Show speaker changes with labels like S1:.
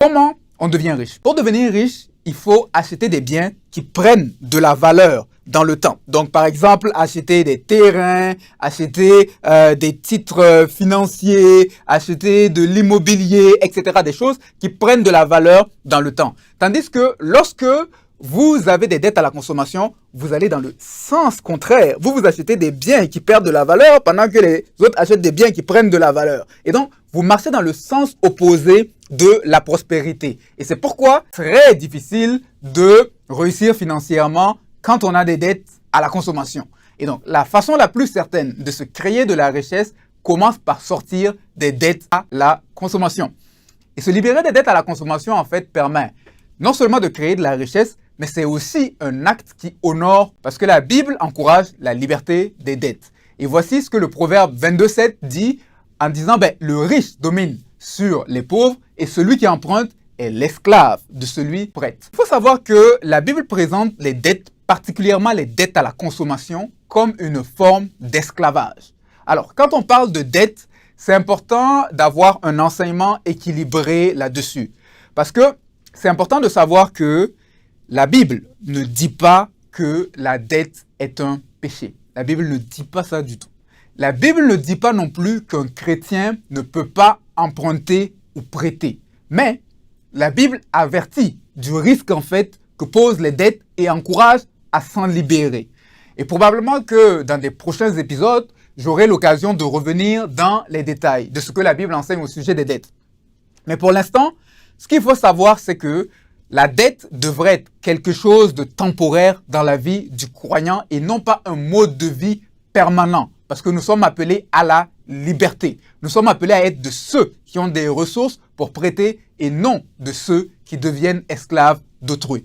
S1: Comment on devient riche? Pour devenir riche, il faut acheter des biens qui prennent de la valeur dans le temps. Donc, par exemple, acheter des terrains, acheter des titres financiers, acheter de l'immobilier, etc. Des choses qui prennent de la valeur dans le temps. Tandis que lorsque vous avez des dettes à la consommation, vous allez dans le sens contraire. Vous achetez des biens qui perdent de la valeur pendant que les autres achètent des biens qui prennent de la valeur. Et donc, vous marchez dans le sens opposé de la prospérité. Et c'est pourquoi c'est très difficile de réussir financièrement quand on a des dettes à la consommation. Et donc, la façon la plus certaine de se créer de la richesse commence par sortir des dettes à la consommation. Et se libérer des dettes à la consommation, en fait, permet non seulement de créer de la richesse, mais c'est aussi un acte qui honore, parce que la Bible encourage la liberté des dettes. Et voici ce que le Proverbe 22,7 dit en disant le riche domine sur les pauvres et celui qui emprunte est l'esclave de celui qui prête. Il faut savoir que la Bible présente les dettes, particulièrement les dettes à la consommation, comme une forme d'esclavage. Alors, quand on parle de dette, c'est important d'avoir un enseignement équilibré là-dessus. Parce que c'est important de savoir que la Bible ne dit pas que la dette est un péché. La Bible ne dit pas ça du tout. La Bible ne dit pas non plus qu'un chrétien ne peut pas emprunter ou prêter. Mais la Bible avertit du risque en fait que posent les dettes et encourage à s'en libérer. Et probablement que dans des prochains épisodes, j'aurai l'occasion de revenir dans les détails de ce que la Bible enseigne au sujet des dettes. Mais pour l'instant, ce qu'il faut savoir, c'est que la dette devrait être quelque chose de temporaire dans la vie du croyant et non pas un mode de vie permanent. Parce que nous sommes appelés à la liberté. Nous sommes appelés à être de ceux qui ont des ressources pour prêter et non de ceux qui deviennent esclaves d'autrui.